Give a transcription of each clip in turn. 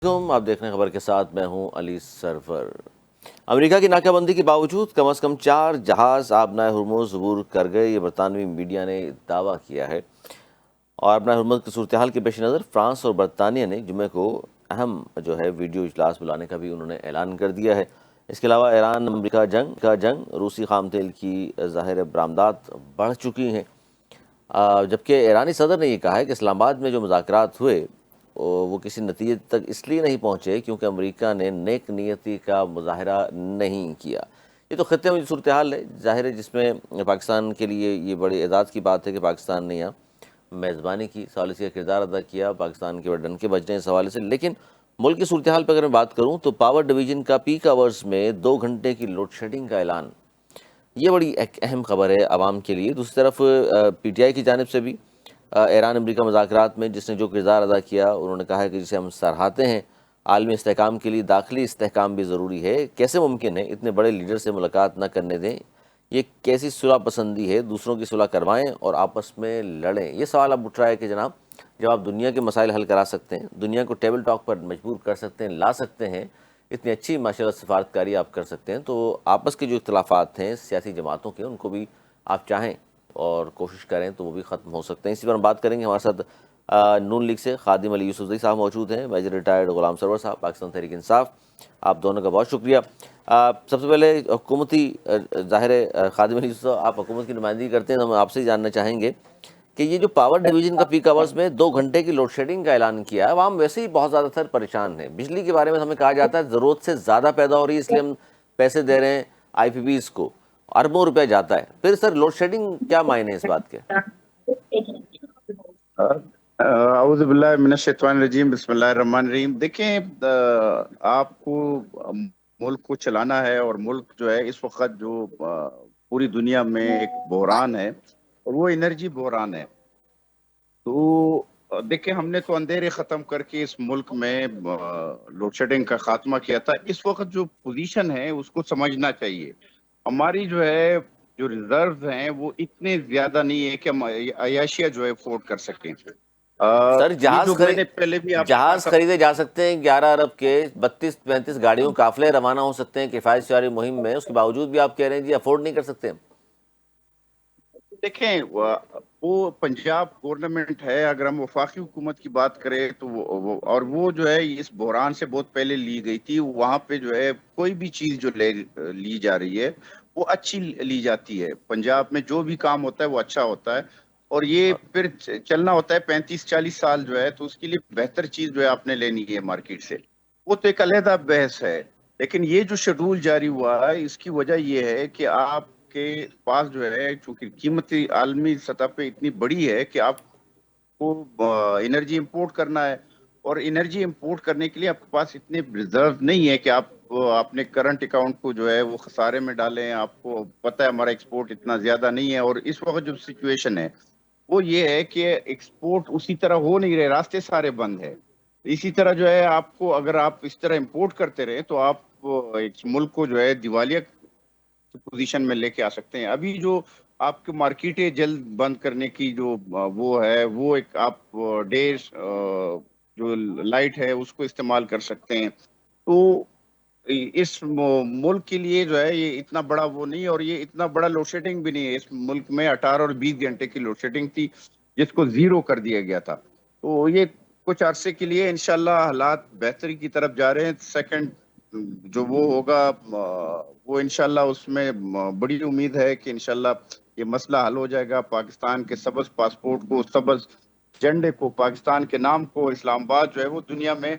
آپ دیکھ رہے ہیں خبر کے ساتھ، میں ہوں علی سرور۔ امریکہ کی ناکہ بندی کے باوجود کم از کم 4 جہاز آبنائے ہرمز عبور کر گئے، یہ برطانوی میڈیا نے دعویٰ کیا ہے۔ اور آبنائے ہرمز کی صورتحال کے پیش نظر فرانس اور برطانیہ نے جمعے کو اہم ویڈیو اجلاس بلانے کا بھی انہوں نے اعلان کر دیا ہے۔ اس کے علاوہ ایران امریکہ جنگ روسی خام تیل کی ظاہر برآمدات بڑھ چکی ہیں، جبکہ ایرانی صدر نے یہ کہا ہے کہ اسلام آباد میں جو مذاکرات ہوئے وہ کسی نتیجے تک اس لیے نہیں پہنچے کیونکہ امریکہ نے نیک نیتی کا مظاہرہ نہیں کیا۔ یہ تو خطے میں جو صورتحال ہے ظاہر ہے، جس میں پاکستان کے لیے یہ بڑے اعزاز کی بات ہے کہ پاکستان نے یہاں میزبانی کی، ثالثی کا کردار ادا کیا، پاکستان کے ڈنکے بجنے اس حوالے سے۔ لیکن ملک کی صورتحال پہ اگر میں بات کروں تو پاور ڈویژن کا پیک آورز میں 2 گھنٹے کی لوڈ شیڈنگ کا اعلان، یہ بڑی ایک اہم خبر ہے عوام کے لیے۔ دوسری طرف پی ٹی آئی کی جانب سے بھی ایران امریکہ مذاکرات میں جس نے جو کردار ادا کیا، انہوں نے کہا ہے کہ جسے ہم سراہتے ہیں، عالمی استحکام کے لیے داخلی استحکام بھی ضروری ہے۔ کیسے ممکن ہے اتنے بڑے لیڈر سے ملاقات نہ کرنے دیں؟ یہ کیسی صلح پسندی ہے؟ دوسروں کی صلح کروائیں اور آپس میں لڑیں۔ یہ سوال اب اٹھ رہا ہے کہ جناب جب آپ دنیا کے مسائل حل کرا سکتے ہیں، دنیا کو ٹیبل ٹاک پر مجبور کر سکتے ہیں، لا سکتے ہیں، اتنی اچھی ماشاءاللہ سفارتکاری آپ کر سکتے ہیں، تو آپس کے جو اختلافات ہیں سیاسی جماعتوں کے، ان کو بھی آپ چاہیں اور کوشش کریں تو وہ بھی ختم ہو سکتے ہیں۔ اسی پر ہم بات کریں گے۔ ہمارے ساتھ نون لیگ سے خادم علی یوسفزئی صاحب موجود ہیں، میجر ریٹائرڈ غلام سرور صاحب، پاکستان تحریک انصاف۔ آپ دونوں کا بہت شکریہ۔ سب سے پہلے حکومتی ظاہر ہے خادم علی یوسف صاحب، آپ حکومت کی نمائندگی کرتے ہیں، ہم آپ سے ہی جاننا چاہیں گے کہ یہ جو پاور ڈویژن کا پیک آورز میں 2 گھنٹے کی لوڈ شیڈنگ کا اعلان کیا ہے، عوام ویسے ہی بہت زیادہ تر پریشان ہیں۔ بجلی کے بارے میں ہمیں کہا جاتا ہے ضرورت سے زیادہ پیدا ہو رہی ہے، اس لیے ہم پیسے دے رہے ہیں آئی پی بیز کو، اربوں روپے جاتا ہے۔ پھر سر لوڈ شیڈنگ کیا معنی ہے اس بات کے؟ اعوذ باللہ من الشیطان الرجیم، بسم اللہ الرحمن الرحیم۔ دیکھیں، آپ کو ملک کو چلانا ہے، اور ملک جو ہے اس وقت جو پوری دنیا میں ایک بحران ہے، اور وہ انرجی بحران ہے۔ تو دیکھیں، ہم نے تو اندھیرے ختم کر کے اس ملک میں لوڈ شیڈنگ کا خاتمہ کیا تھا۔ اس وقت جو پوزیشن ہے اس کو سمجھنا چاہیے۔ ہماری جو ہے جو ریزروز ہیں وہ اتنے زیادہ نہیں ہے کہ ہم عیاشیہ جو ہے افورڈ کر سکیں۔ سر یہ جو میں نے پہلے بھی آپ کو کہا جہاز تھا، خریدے جا سکتے ہیں 11 ارب کے، 32-35 گاڑیوں قافلے روانہ ہو سکتے ہیں کفایت شعاری مہم میں، اس کے باوجود بھی آپ کہہ رہے ہیں جی افورڈ نہیں کر سکتے۔ دیکھیں وہ پنجاب گورنمنٹ ہے، اگر ہم وفاقی حکومت کی بات کریں تو اور وہ جو ہے اس بحران سے بہت پہلے لی گئی تھی۔ وہاں پہ جو ہے کوئی بھی چیز جو لی جا رہی ہے وہ اچھی لی جاتی ہے۔ پنجاب میں جو بھی کام ہوتا ہے وہ اچھا ہوتا ہے، اور یہ پھر چلنا ہوتا ہے 35-40 سال جو ہے، تو اس کے لیے بہتر چیز جو ہے آپ نے لینی ہے مارکیٹ سے، وہ تو ایک علیحدہ بحث ہے۔ لیکن یہ جو شیڈول جاری ہوا ہے، اس کی وجہ یہ ہے کہ آپ کے پاس جو ہے چونکہ قیمت عالمی سطح پہ اتنی بڑی ہے کہ آپ کو انرجی امپورٹ کرنا ہے، اور انرجی امپورٹ کرنے کے لیے آپ کے پاس اتنے ریزرو نہیں ہے کہ آپ اپنے کرنٹ اکاؤنٹ کو جو ہے وہ خسارے میں ڈالیں۔ آپ کو پتہ ہے ہمارا ایکسپورٹ اتنا زیادہ نہیں ہے، اور اس وقت جو سچویشن ہے وہ یہ ہے کہ ایکسپورٹ اسی طرح ہو نہیں رہے، راستے سارے بند ہیں۔ اسی طرح جو ہے آپ کو اگر آپ اس طرح امپورٹ کرتے رہے تو آپ ایک ملک کو جو ہے دیوالیہ پوزیشن میں لے کے آ سکتے ہیں۔ ابھی جو آپ کی مارکیٹیں جلد بند کرنے کی جو وہ ہے، وہ ایک آپ ڈیز جو لائٹ ہے اس کو استعمال کر سکتے ہیں۔ تو اس ملک کے لیے جو ہے یہ اتنا بڑا وہ نہیں، اور یہ اتنا بڑا لوڈ شیڈنگ بھی نہیں ہے۔ اس ملک میں 18 اور 20 گھنٹے کی لوڈ شیڈنگ تھی جس کو 0 کر دیا گیا تھا۔ تو یہ کچھ عرصے کے لیے انشاءاللہ حالات بہتری کی طرف جا رہے ہیں۔ سیکنڈ جو وہ ہوگا وہ انشاءاللہ اس میں بڑی امید ہے کہ انشاءاللہ یہ مسئلہ حل ہو جائے گا۔ پاکستان کے سبز پاسپورٹ کو، سبز جھنڈے کو، پاکستان کے نام کو، اسلام آباد جو ہے وہ دنیا میں،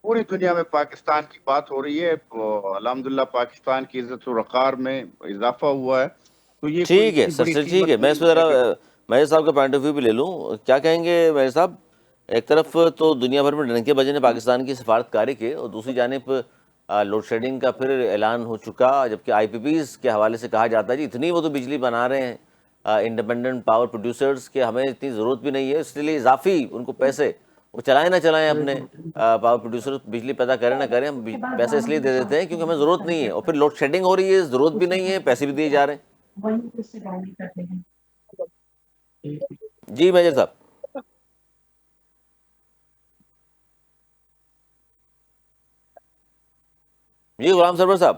پوری دنیا میں پاکستان کی بات ہو رہی ہے۔ الحمدللہ پاکستان کی عزت و وقار میں اضافہ ہوا ہے۔ تو یہ کوئی ٹھیک ہے اتنی سر، بڑی ٹھیک ہے، قیمت میں اس نہیں پہ ہے ذرا کہ میجر صاحب کا پوائنٹ آف ویو بھی لے لوں۔ کیا کہیں گے میجر صاحب؟ ایک طرف تو دنیا بھر میں ڈنکے بجے نے پاکستان کی سفارتکاری کے، اور دوسری جانب لوڈ شیڈنگ کا پھر اعلان ہو چکا، جبکہ آئی پی پیز کے حوالے سے کہا جاتا ہے جی اتنی وہ تو بجلی بنا رہے ہیں انڈیپینڈنٹ پاور پروڈیوسرز کہ ہمیں اتنی ضرورت بھی نہیں ہے، اس لیے اضافی ان کو پیسے، وہ چلائیں نہ چلائیں اپنے پاور پروڈیوسر بجلی پیدا کریں نہ کریں، ہم پیسے اس لیے دے دیتے ہیں کیونکہ ہمیں ضرورت نہیں ہے، اور پھر لوڈ شیڈنگ ہو رہی ہے، ضرورت بھی نہیں ہے، پیسے بھی دیے جا رہے ہیں۔ جی میجر صاحب۔ جی غلام سرور صاحب.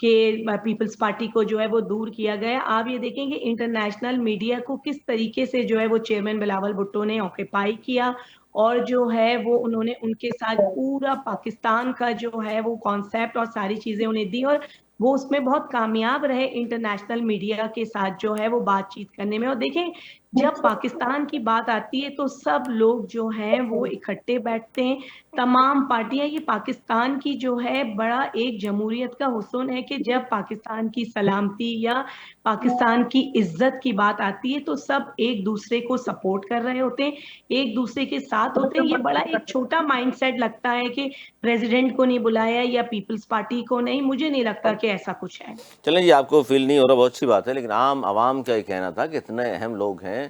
کہ پیپلز پارٹی کو جو ہے وہ دور کیا گیا. آپ یہ دیکھیں کہ انٹرنیشنل میڈیا کو کس طریقے سے جو ہے وہ چیئرمین بلاول بھٹو نے آکوپائی کیا, اور جو ہے وہ انہوں نے ان کے ساتھ پورا پاکستان کا جو ہے وہ کانسیپٹ اور ساری چیزیں انہیں دی, اور وہ اس میں بہت کامیاب رہے انٹرنیشنل میڈیا کے ساتھ جو ہے وہ بات چیت کرنے میں. اور دیکھیں جب پاکستان کی بات آتی ہے تو سب لوگ جو ہیں وہ اکٹھے بیٹھتے ہیں, تمام پارٹیاں. یہ پاکستان کی جو ہے بڑا ایک جمہوریت کا حسن ہے کہ جب پاکستان کی سلامتی یا پاکستان کی عزت کی بات آتی ہے تو سب ایک دوسرے کو سپورٹ کر رہے ہوتے ہیں, ایک دوسرے کے ساتھ ہوتے ہیں. یہ بڑا ایک چھوٹا مائنڈ سیٹ لگتا ہے کہ پریزیڈنٹ کو نہیں بلایا یا پیپلز پارٹی کو نہیں, مجھے نہیں لگتا کہ ایسا کچھ ہے. چلیں جی, آپ کو فیل نہیں ہو رہا, بہت اچھی بات ہے, لیکن عام عوام کا یہ کہنا تھا کہ اتنے اہم لوگ ہیں,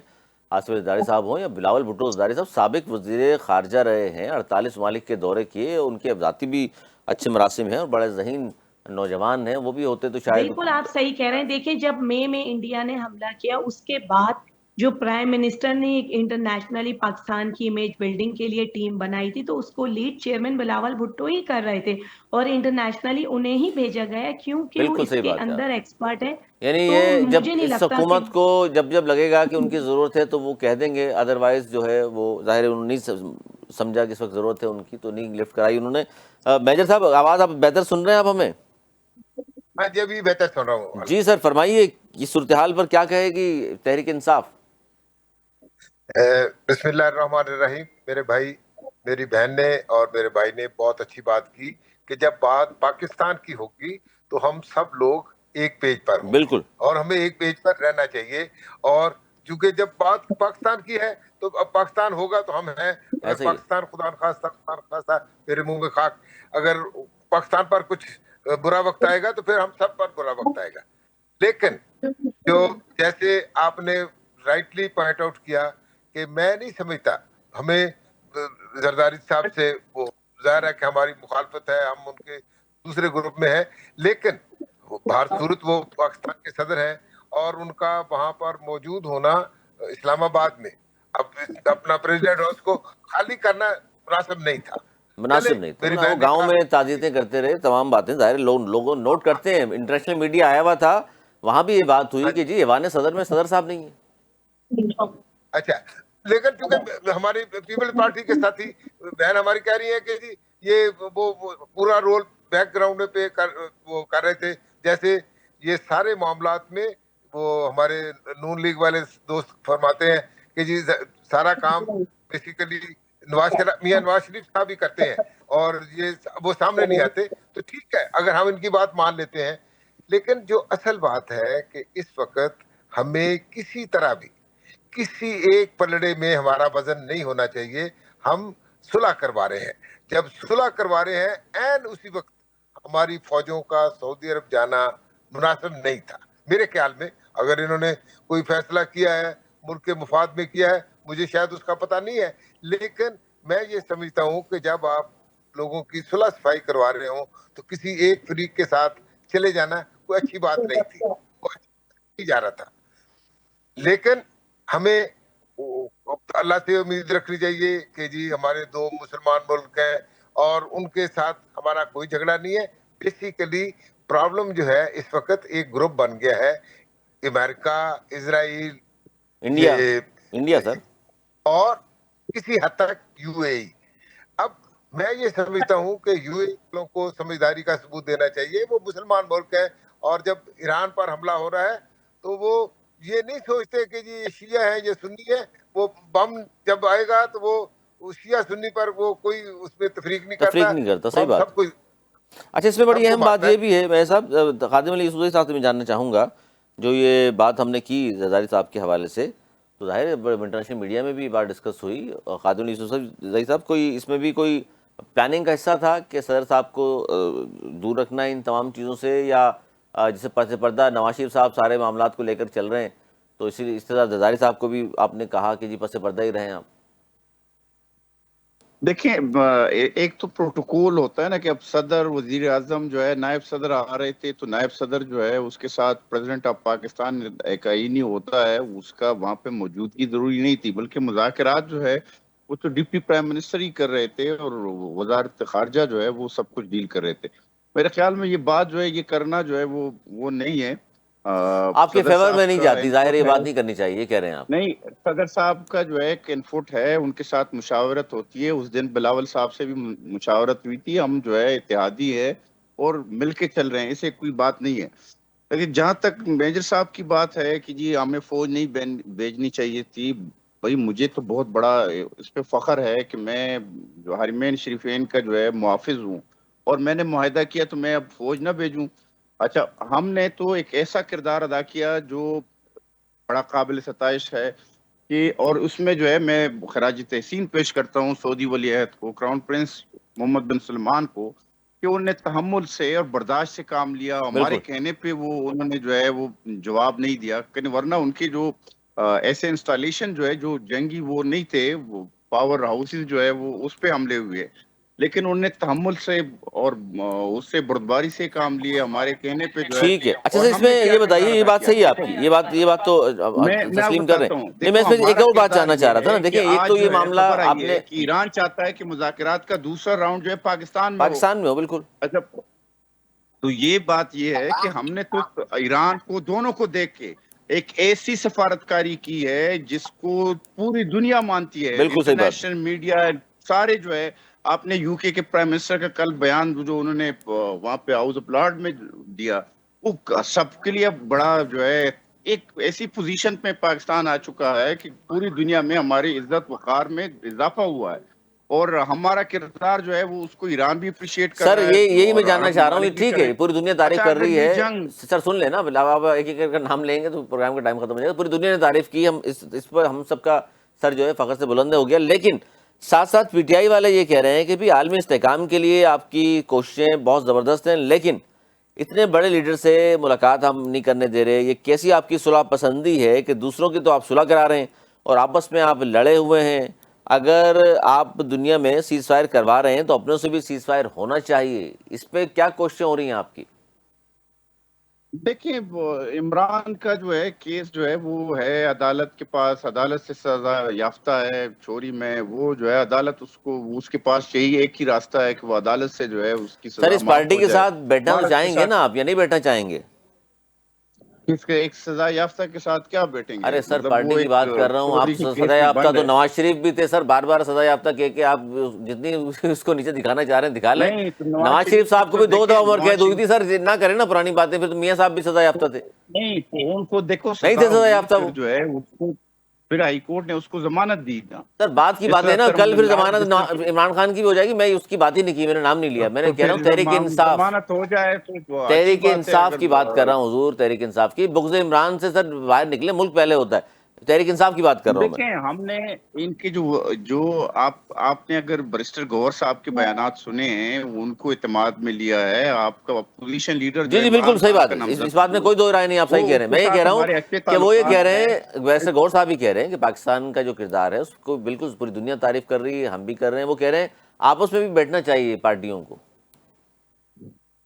آصف علی زرداری صاحب ہوں یا بلاول بھٹو زرداری صاحب, سابق وزیر خارجہ رہے ہیں, 48 ممالک کے دورے کیے, ان کے ذاتی بھی اچھے مراسم ہیں اور بڑے ذہین نوجوان ہیں, وہ بھی ہوتے تو شاید. بالکل آپ صحیح کہہ رہے ہیں. دیکھیں جب مئی میں انڈیا نے حملہ کیا, اس کے بعد جو پرائم منسٹر نے ایک انٹرنیشنلی پاکستان کی امیج بلڈنگ کے لیے ٹیم بنائی تھی, تو اس کو لیڈ چیئرمین بلاول بھٹو ہی کر رہے تھے, اور انٹرنیشنلی انہیں ہی بھیجا گیا کیونکہ وہ بالکل اس صحیح کے بات ہے. اندر ایکسپرٹ ہے. یعنی تو یہ جب مجھے نہیں اس لگتا کہ حکومت کو جب لگے گا کہ ان کی ضرورت ہے تو وہ کہہ دیں گے, ادروائز جو ہے وہ ظاہر ہے انہوں نے نہیں سمجھا کہ اس وقت ضرورت ہے ان کی, تو نہیں لفٹ کرائی انہوں نے. میجر صاحب آواز آپ بہتر سن رہے ہیں آپ ہمیں؟ ہاں جی, ابھی بہتر سن رہا ہوں. جی سر فرمائیے, اس صورتحال پر کیا کہے گی تحریک انصاف؟ بسم اللہ الرحمن الرحیم. میرے بھائی, میری بہن نے اور میرے بھائی نے بہت اچھی بات کی کہ جب بات پاکستان کی ہوگی تو ہم سب لوگ ایک پیج پر ہوں گے, بالکل, اور ہمیں ایک پیج پر رہنا چاہیے. اور چونکہ جب بات پاکستان کی ہے تو اب پاکستان ہوگا تو ہم ہیں. اگر ایسا ہی ہے. پاکستان خدا نخواستہ میرے منہ میں خاک, اگر پاکستان پر کچھ برا وقت آئے گا تو پھر ہم سب پر برا وقت آئے گا. لیکن جو جیسے آپ نے رائٹلی پوائنٹ آؤٹ کیا کہ میں نہیں سمجھتا, ہمیں زرداری صاحب سے وہ ظاہر ہے کہ ہماری مخالفت ہے, ہم ان کے دوسرے گروپ میں ہیں, لیکن بہر صورت وہ پاکستان کے صدر ہیں اور ان کا وہاں پر موجود ہونا اسلام آباد میں اب اپنا پریزیڈنٹ ہاؤس کو خالی کرنا مناسب نہیں تھا. مناسب نہیں تھا. وہ گاؤں میں تعزیتیں کرتے رہے, تمام باتیں ظاہر لوگوں نوٹ کرتے ہیں. انٹرنیشنل میڈیا آیا ہوا تھا, وہاں بھی یہ بات ہوئی کہ جی ایوان صدر میں صدر صاحب نہیں ہے. اچھا, لیکن چونکہ ہماری پیپل پارٹی کے ساتھی بہن ہماری کہہ رہی ہے کہ جی یہ وہ پورا رول بیک گراؤنڈ پہ وہ کر رہے تھے, جیسے یہ سارے معاملات میں وہ ہمارے نون لیگ والے دوست فرماتے ہیں کہ جی سارا کام بیسیکلی میاں نواز شریف صاحب ہی کرتے ہیں اور یہ وہ سامنے نہیں آتے. تو ٹھیک ہے اگر ہم ان کی بات مان لیتے ہیں, لیکن جو اصل بات ہے کہ اس وقت ہمیں کسی طرح بھی کسی ایک پلڑے میں ہمارا وزن نہیں ہونا چاہیے. ہم صلح کروا رہے ہیں, جب صلح کروا رہے ہیں این اسی وقت ہماری فوجوں کا سعودی عرب جانا مناسب نہیں تھا میرے خیال میں. اگر انہوں نے کوئی فیصلہ کیا ہے ملک کے مفاد میں کیا ہے, مجھے شاید اس کا پتہ نہیں ہے, لیکن میں یہ سمجھتا ہوں کہ جب آپ لوگوں کی صلح صفائی کروا رہے ہوں تو کسی ایک فریق کے ساتھ چلے جانا کوئی اچھی بات نہیں تھی, وہ اچھی جا رہا تھا. لیکن ہمیں اللہ سے امید رکھنی چاہیے کہ جی ہمارے دو مسلمان ملک ہیں اور ان کے ساتھ ہمارا کوئی جھگڑا نہیں ہے. بیسیکلی پرابلم جو ہے اس وقت ایک گروپ بن گیا ہے, امریکہ, اسرائیل, انڈیا سر, اور کسی حد تک یو اے ای. اب میں یہ سمجھتا ہوں کہ یو اے ای کو سمجھداری کا ثبوت دینا چاہیے. وہ مسلمان ملک ہے اور جب ایران پر حملہ ہو رہا ہے تو وہ یہ نہیں سوچتے کہ جی یہ شیعہ ہے یہ سنی ہے. وہ بم جب آئے گا تو وہ شیعہ سنی پر وہ کوئی اس میں تفریق نہیں کرتا. صحیح بات. اچھا, اس میں بڑی اہم بات یہ بھی ہے میں صاحب, خادم علی یوسفزئی صاحب سے میں جاننا چاہوں گا, جو یہ بات ہم نے کی زرداری صاحب کے حوالے سے, تو ظاہر ہے انٹرنیشنل میڈیا میں بھی بات ڈسکس ہوئی. خادم علی یوسفزئی صاحب, کوئی اس میں بھی کوئی پلاننگ کا حصہ تھا کہ صدر صاحب کو دور رکھنا ان تمام چیزوں سے, یا جسے پس پردہ نواز شریف صاحب سارے معاملات کو لے کر چل رہے ہیں تو اس طرح زرداری صاحب کو بھی آپ نے کہا کہ جی پس پردہ ہی رہیں آپ؟ دیکھیں ایک تو پروٹوکول ہوتا ہے نا کہ اب صدر, وزیر اعظم جو ہے, نائب صدر آ رہے تھے تو نائب صدر جو ہے اس کے ساتھ پریزیڈنٹ آف پاکستان ایک آئینی ہوتا ہے, اس کا وہاں پہ موجودگی ضروری نہیں تھی, بلکہ مذاکرات جو ہے وہ تو ڈپٹی پرائم منسٹر ہی کر رہے تھے اور وزارت خارجہ جو ہے وہ سب کچھ ڈیل کر رہے تھے. میرے خیال میں یہ بات جو ہے یہ کرنا جو ہے وہ نہیں ہے. آپ کے صدر فیور صاحب میں نہیں کا جاتی، ظاہر ہے یہ انپٹ بات ہے. نہیں کرنی چاہیے، یہ کہہ رہے ہیں آپ. نہیں، صدر صاحب کا جو ہے ایک انفٹ ہے، ان کے ساتھ مشاورت ہوتی ہے. اس دن بلاول صاحب سے بھی مشاورت ہوئی تھی. ہم جو ہے اتحادی ہے اور مل کے چل رہے ہیں، اسے کوئی بات نہیں ہے. لیکن جہاں تک میجر صاحب کی بات ہے کہ جی ہمیں فوج نہیں بھیجنی چاہیے تھی، بھائی مجھے تو بہت بڑا اس پہ فخر ہے کہ میں جو حرمین شریفین کا جو ہے محافظ ہوں، اور میں نے معاہدہ کیا تو میں اب فوج نہ بھیجوں. اچھا، ہم نے تو ایک ایسا کردار ادا کیا جو بڑا قابل ستائش ہے کہ، اور اس میں جو ہے میں خراج تحسین پیش کرتا ہوں سعودی ولی عہد کو، کراؤن پرنس محمد بن سلمان کو، کہ انہوں نے تحمل سے اور برداشت سے کام لیا. ہمارے بالکل. کہنے پہ انہوں نے جو ہے وہ جواب نہیں دیا، ورنہ ان کے جو ایسے انسٹالیشن جو ہے جو جنگی وہ نہیں تھے، وہ پاور ہاؤسز جو ہے وہ اس پہ حملے ہوئے، لیکن انہوں نے تحمل سے اور اس سے بردباری سے کام لیے ہمارے کہنے پہ جو ہے. ٹھیک ہے. اچھا اور سر، اس ہم میں نے کیا یہ بتائیے، کردار یہ ادا بات کیا؟ صحیح ہے آپ دیکھو، کی، یہ بات تو میں تسلیم کر رہے بتاتا ہیں. ہوں. نہیں، میں دیکھو، اس میں ایک ہمارا اور بات کردار جاننا چاہ رہا یہ تھا نا. ہے کہ دیکھیں، ایک آج تو یہ جو ہے معاملہ خبر آپ آئی نے ہے کہ ایران چاہتا ہے کہ مذاکرات کا دوسرا راؤنڈ جو ہے پاکستان میں ہو. پاکستان میں ہو. بالکل. اچھا، تو یہ بات یہ ہے کہ ہم نے تو ایران کو دونوں کو دیکھ کے ایک ایسی سفارتکاری کی ہے جس کو پوری دنیا مانتی ہے، بالکل صحیح بات. انٹرنیشنل میڈیا سارے جو ہے. آپ نے یو کے پرائم منسٹر کا کل بیان جو انہوں نے وہاں پہ ہاؤس آف لارڈ میں دیا، وہ سب کے لیے بڑا جو ہے ایک ایسی پوزیشن پہ پاکستان آ چکا ہے کہ پوری دنیا میں ہماری عزت وقار میں اضافہ ہوا ہے، اور ہمارا کردار جو ہے وہ اس کو ایران بھی اپریشیٹ کر سر رہا ہے یہی میں اور جاننا عرب چاہ رہا ہوں. یہ ممالک بھی ٹھیک کریں. ہے، پوری دنیا تعریف اچھا، کر اگر رہی یہ ہے. جنگ سر سن لیں نا، آپ ایک ایک کا نام لیں گے تو پروگرام کا ٹائم ختم ہو جائے گا. پوری دنیا نے تعریف کی، ہم اس پر ہم سب کا سر جو ہے فخر سے بلند ہو گیا. لیکن ساتھ ساتھ پی ٹی آئی والے یہ کہہ رہے ہیں کہ بھی عالمی استحکام کے لیے آپ کی کوششیں بہت زبردست ہیں، لیکن اتنے بڑے لیڈر سے ملاقات ہم نہیں کرنے دے رہے. یہ کیسی آپ کی صلح پسندی ہے کہ دوسروں کی تو آپ صلح کرا رہے ہیں اور آپس میں آپ لڑے ہوئے ہیں؟ اگر آپ دنیا میں سیز فائر کروا رہے ہیں تو اپنوں سے بھی سیز فائر ہونا چاہیے. اس پہ کیا کوششیں ہو رہی ہیں آپ کی؟ دیکھیں، عمران کا جو ہے کیس جو ہے وہ ہے عدالت کے پاس، عدالت سے سزا یافتہ ہے چوری میں. وہ جو ہے عدالت اس کے پاس یہی ایک ہی راستہ ہے کہ وہ عدالت سے جو ہے اس کی سر سزا اس معاف پارٹی ہو کے جائے. ساتھ بیٹھنا تو بھارت کے چاہیں گے ساتھ نا آپ، یا نہیں بیٹھنا چاہیں گے؟ اس کے ایک سزا یافتہ کے ساتھ کیا بیٹھیں گے؟ ارے سر مطلب وہ پارٹی کی ایک بات کر رہا ہوں. آپ چوری کی سزا کیس میں یافتہ بند تو ہے. نواز شریف بھی تھے سر، بار بار سزا یافتہ کہہ کے آپ جتنی اس کو نیچے دکھانا چاہ رہے ہیں دکھا لیں. نہیں تو نواز شریف کی صاحب کو تو بھی 2 دفعہ دیکھیں، عمر نواز قید ہوئی شریف تھی سر. نہ کریں نا پرانی باتیں، پھر تو میاں صاحب بھی سزا یافتہ تھے. نہیں تو ان کو دیکھو نہیں سزا تھے سزا ہوئی، یافتہ پھر وہ. جو ہے اس کو پھر ہائی کورٹ نے اس کو ضمانت دی نا. سر بات کی جس بات طرح ہے نا، کل پھر ضمانت جس طرح عمران خان کی بھی ہو جائے گی. میں اس کی بات ہی نہیں کی، میں نے نام نہیں لیا. میں نے تو کہہ رہا پھر ہوں تحریک انصاف، ضمانت ہو جائے تو اچھی تحریک بات ہے. انصاف اگر کی بات کر رہا ہوں حضور، تحریک انصاف کی. بغض عمران سے سر باہر نکلے، ملک پہلے ہوتا ہے. تحریک انصاف کی بات کر رہا ہوں میں. دیکھیں، ہم نے ان کے جو آپ نے اگر بریسٹر گوہر صاحب کے بیانات سنے ہیں، ان کو اعتماد میں لیا ہے. آپ کا اپوزیشن لیڈر جو جی ہے جی بالکل عمران صحیح خان بات کا ہے، نامزد، اس بات میں کوئی دو رائے نہیں. آپ صحیح کہہ وہ رہے اس ہیں. کے میں یہ کہہ ساتھ رہا ہوں ہمارے اچھے کہ وہ یہ کہہ تعلقات رہے ہیں. ہیں، ویسے گور صاحب ہی کہہ رہے ہیں کہ پاکستان کا جو کردار ہے اس کو بالکل پوری دنیا تعریف کر رہی ہے، ہم بھی کر رہے ہیں. وہ کہہ رہے ہیں آپس میں بھی بیٹھنا چاہیے پارٹیوں کو.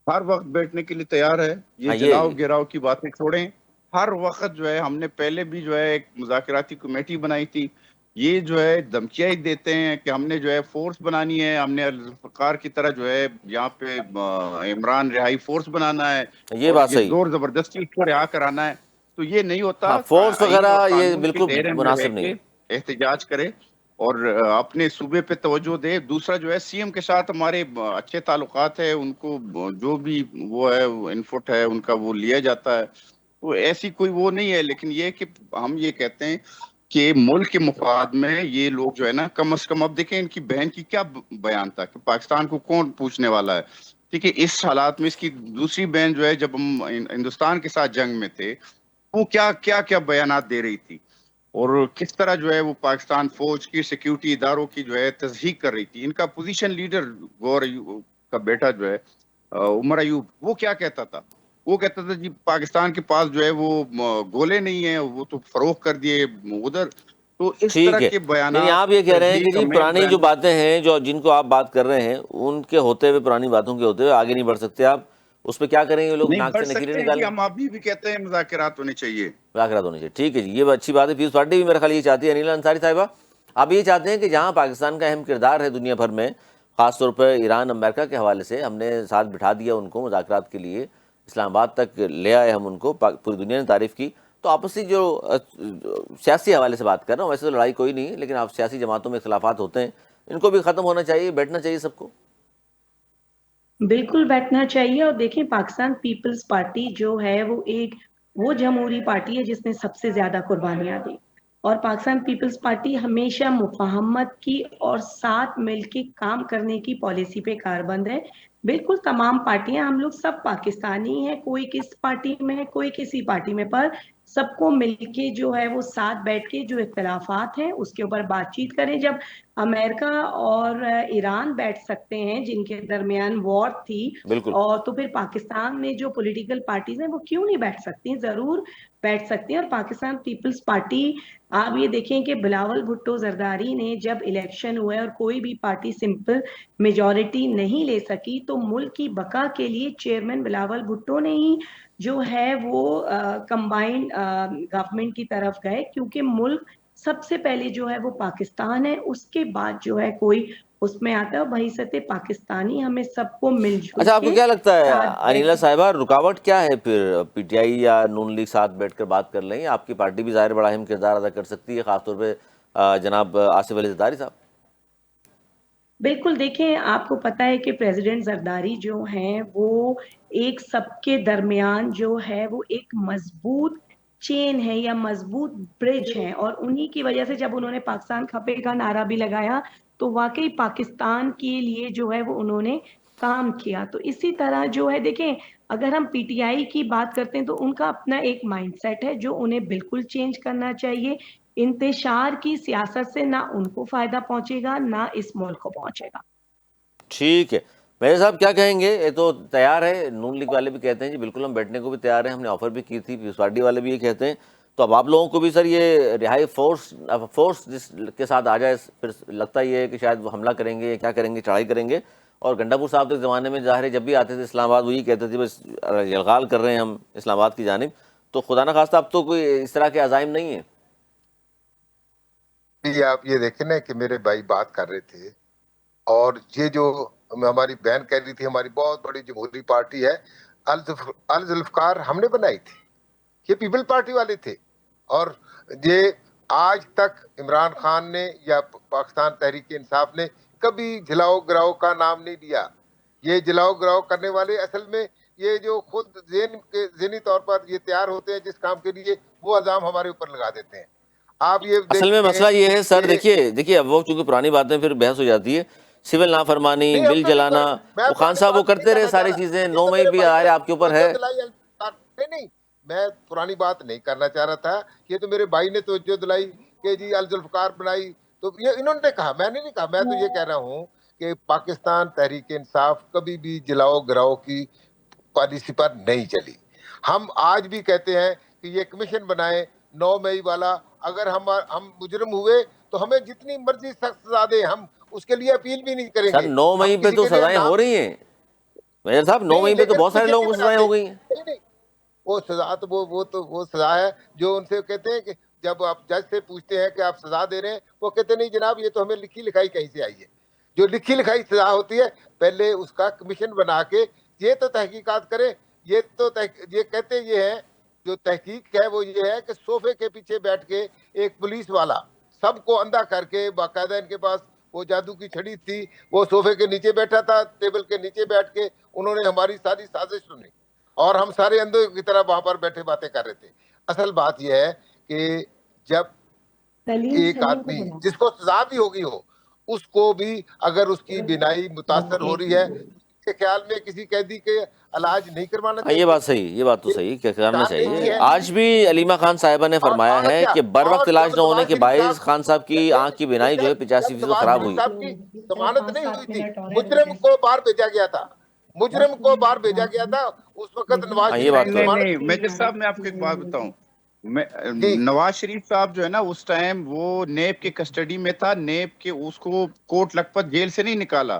ہر وقت بیٹھنے کے لیے تیار ہے. یہ ہاں جلاؤ گراؤ کی باتیں چھوڑیں. ہر وقت جو ہے ہم نے پہلے بھی جو ہے ایک مذاکراتی کمیٹی بنائی تھی. یہ جو ہے دھمکیاں ہی دیتے ہیں کہ ہم نے جو ہے فورس بنانی ہے، ہم نے ذوالفقار کی طرح جو ہے یہاں پہ عمران رہائی فورس بنانا ہے یہ اور بات یہ صحیح. زور زبردستی اس کو رہا کرانا ہے. تو یہ نہیں ہوتا. ہاں فورس آئین وغیرہ اور یہ قانون کے بالکل دائرے میں رہ مناسب نہیں کے ہے. احتجاج کرے اور اپنے صوبے پہ توجہ دے. دوسرا جو ہے سی ایم کے ساتھ ہمارے اچھے تعلقات ہے، ان کو جو بھی وہ ہے انفٹ ہے ان کا وہ لیا جاتا ہے. تو ایسی کوئی وہ نہیں ہے. لیکن یہ کہ ہم یہ کہتے ہیں کہ ملک کے مفاد میں یہ لوگ جو ہے نا، کم از کم اب دیکھیں ان کی بہن کی کیا بیان تھا کہ پاکستان کو کون پوچھنے والا ہے. ٹھیک ہے، اس حالات میں اس کی دوسری بہن جو ہے جب ہم ہندوستان کے ساتھ جنگ میں تھے، وہ کیا بیانات دے رہی تھی اور کس طرح جو ہے وہ پاکستان فوج کی سیکیورٹی اداروں کی جو ہے تصدیق کر رہی تھی. ان کا پوزیشن لیڈر گور کا بیٹا جو ہے عمر ایوب، وہ کیا کہتا تھا؟ وہ کہتا تھا جی پاکستان کے پاس جو ہے وہ گولے نہیں ہیں، وہ تو فروخت کر دیے ادھر. تو اس طرح ٹھیک ہے، کے یعنی بیانات آپ یہ کہہ رہے ہیں کہ تصدیق جی ہمیں پرانی جو باتیں ہیں جو جن کو آپ بات کر رہے ہیں ان کے ہوتے ہوئے، پرانی باتوں کے ہوتے ہوئے آگے نہیں بڑھ سکتے آپ. اس پہ کیا کریں گے لوگ؟ نہیں ناک سے بڑھ نکیلیں سکتے ہیں جی. نکالیں؟ ہم ابھی بھی کہتے ہیں مذاکرات ہونے چاہیے. مذاکرات ہونے چاہیے. ٹھیک ہے جی، یہ اچھی بات ہے. پیپلز پارٹی بھی میرا خیال یہ چاہتی ہے. انیلا انصاری صاحبہ، آپ یہ چاہتے ہیں کہ جہاں پاکستان کا اہم کردار ہے دنیا بھر میں، خاص طور پر ایران امریکہ کے حوالے سے ہم نے ساتھ بٹھا دیا ان کو مذاکرات کے لیے، اسلام آباد تک لے آئے ہم ان کو، پوری دنیا نے تعریف کی. تو آپسی جو سیاسی حوالے سے بات کر رہا ہوں، ویسے تو لڑائی کوئی نہیں ہے، لیکن آپ سیاسی جماعتوں میں اختلافات ہوتے ہیں، ان کو بھی ختم ہونا چاہیے، بیٹھنا چاہیے سب کو. بالکل بیٹھنا چاہیے. اور دیکھیں پاکستان پیپلز پارٹی جو ہے وہ جمہوری پارٹی ہے جس نے سب سے زیادہ قربانیاں دی، اور پاکستان پیپلز پارٹی ہمیشہ مفاہمت کی اور ساتھ مل کے کام کرنے کی پالیسی پہ کاربند ہے. بالکل تمام پارٹیاں، ہم لوگ سب پاکستانی ہیں، کوئی کس پارٹی میں ہے کوئی کسی پارٹی میں، پر سب کو مل کے جو ہے وہ ساتھ بیٹھ کے جو اختلافات ہیں اس کے اوپر بات چیت کریں. جب امریکہ اور ایران بیٹھ سکتے ہیں جن کے درمیان وار تھی، بالکل. اور تو پھر پاکستان میں جو پولیٹیکل پارٹیز ہیں وہ کیوں نہیں بیٹھ سکتی؟ ضرور بیٹھ سکتی ہیں. اور پاکستان پیپلز پارٹی، آپ یہ دیکھیں کہ بلاول بھٹو زرداری نے جب الیکشن ہوئے اور کوئی بھی پارٹی سمپل میجورٹی نہیں لے سکی، تو ملک کی بقا کے لیے چیئرمین بلاول بھٹو نے ہی جو ہے وہ کمبائنڈ گورنمنٹ کی طرف گئے، کیونکہ ملک سب سے پہلے جو ہے وہ پاکستان ہے، اس کے بعد جو ہے کوئی اس میں آتا ہے. بحیثیت پاکستانی ہمیں سب کو مل جل اچھا، آپ کو کے کیا لگتا ہے ساتھ انیلا صاحبہ، رکاوٹ کیا ہے پھر پی ٹی آئی یا نون لیگ ساتھ بیٹھ کر بات کر لیں؟ آپ کی پارٹی بھی ظاہر بڑا اہم کردار ادا کر سکتی ہے، خاص طور پہ جناب آصف علی زرداری صاحب. بالکل. دیکھیں آپ کو پتا ہے کہ پریزیڈنٹ زرداری جو ہیں وہ ایک سب کے درمیان جو ہے وہ ایک مضبوط چین ہے یا مضبوط برج ہے، اور انہی کی وجہ سے جب انہوں نے پاکستان کھپے کا نعرہ بھی لگایا تو واقعی پاکستان کے لیے جو ہے وہ انہوں نے کام کیا. تو اسی طرح جو ہے دیکھیں، اگر ہم پی ٹی آئی کی بات کرتے ہیں تو ان کا اپنا ایک مائنڈ سیٹ ہے جو انہیں بالکل چینج کرنا چاہیے. انتشار کی سیاست سے نہ ان کو فائدہ پہنچے گا نہ اس ملک کو پہنچے گا. ٹھیک ہے، میرے صاحب کیا کہیں گے؟ یہ تو تیار ہے، نون لیگ والے بھی کہتے ہیں جی بالکل ہم بیٹھنے کو بھی تیار ہیں، ہم نے آفر بھی کی تھی، پیپلز پارٹی والے بھی یہ کہتے ہیں. تو اب آپ لوگوں کو بھی سر یہ رہائی فورس جس کے ساتھ آ جائے، پھر لگتا یہ ہے کہ شاید وہ حملہ کریں گے، کیا کریں گے، چڑھائی کریں گے. اور گنڈا پور صاحب کے زمانے میں ظاہر ہے جب بھی آتے تھے اسلام آباد وہی کہتے تھے بس یلغال کر رہے ہیں ہم اسلام آباد کی جانب. تو خدا نہ خواستہ اب تو کوئی اس طرح کے عزائم نہیں ہیں. جی آپ یہ دیکھیں نا کہ میرے بھائی بات کر رہے تھے، اور یہ جو ہماری بہن کہہ رہی تھی ہماری بہت بڑی جمہوری پارٹی ہے، الذوالفقار ہم نے بنائی تھی، یہ پیپل پارٹی والے تھے. اور یہ آج تک عمران خان نے یا پاکستان تحریک انصاف نے کبھی جھلاؤ گراؤ کا نام نہیں لیا. یہ جھلاؤ گراؤ کرنے والے اصل میں یہ جو خود ذہنی طور پر یہ تیار ہوتے ہیں جس کام کے لیے، وہ الزام ہمارے اوپر لگا دیتے ہیں. آپ یہ اصل میں مسئلہ یہ ہے سر، دیکھیے اب وہ چونکہ پرانی باتیں پھر بحث ہو جاتی ہے، سول نافرمانی، نہیں، بل جلانا، وہ خان صاحب وہ کرتے رہے ساری چیزیں. 9 مئی بھی آ رہے آپ کے اوپر ہے. نہیں، میں پرانی بات نہیں کرنا چاہ رہا تھا. یہ تو میرے بھائی نے توجہ دلائی کہ جی الذوالفقار بنائی، تو یہ انہوں نے کہا، میں نے نہیں کہا. میں تو یہ کہہ رہا ہوں کہ پاکستان تحریک انصاف کبھی بھی جلاؤ گراؤ کی پالیسی پر نہیں چلی. ہم آج بھی کہتے ہیں کہ یہ کمیشن بنائے 9 مئی والا. اگر ہم مجرم ہوئے تو ہمیں جتنی مرضی سخت سزا دیں، ہم اس کے لیے اپیل بھی نہیں کریں سر گے. 9 مئی پہ تو سزائیں ہو رہی ہیں میجر صاحب، 9 مئی پہ تو بہت سارے لوگوں کو سزائیں ہو گئی ہیں. نہیں، وہ سزا تو وہ سزا ہے جو ان سے کہتے ہیں کہ جب آپ جج سے پوچھتے ہیں کہ آپ سزا دے رہے ہیں، وہ کہتے نہیں جناب یہ تو ہمیں لکھی لکھائی کہیں سے آئی ہے. جو لکھی لکھائی سزا ہوتی ہے پہلے اس کا کمیشن بنا کے یہ تو تحقیقات کرے. یہ کہتے یہ ہے، جو تحقیق ہے وہ یہ ہے کہ صوفے کے پیچھے بیٹھ کے ایک پولیس والا سب کو اندھا کر کے، باقاعدہ ان کے پاس وہ جادو کی چھڑی تھی، وہ صوفے کے نیچے بیٹھا تھا، ٹیبل کے نیچے بیٹھ کے انہوں نے ہماری ساری سازش سنی، اور ہم سارے اندھوں کی طرح وہاں پر بیٹھے باتیں کر رہے تھے. اصل بات یہ ہے کہ جب ایک آدمی جس کو سزا بھی ہوگی ہو، اس کو بھی اگر اس کی بینائی متاثر ہو رہی ہے، کے خیال میں کسی قیدی کے علاج نہیں کروانا چاہیے. یہ بات صحیح، یہ بات تو صحیح کہ کرنا چاہیے. آج بھی علیمہ خان صاحبہ نے فرمایا ہے کہ بر وقت علاج نہ ہونے کے باعث خان صاحب کی آنکھ کی بینائی جو ہے 85% خراب ہوئی. صاحب کی ضمانت نہیں ہوئی تھی، مجرم کو باہر بھیجا گیا تھا، مجرم کو باہر بھیجا گیا تھا. اس وقت نواز یہ بات تو نہیں میجر صاحب، میں آپ کو ایک بات بتاؤں. نواز شریف صاحب جو ہے نا اس ٹائم وہ نیب کے کسٹڈی میں تھا. نیب کے اس کو کوٹ لکھپت جیل سے نہیں نکالا،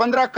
15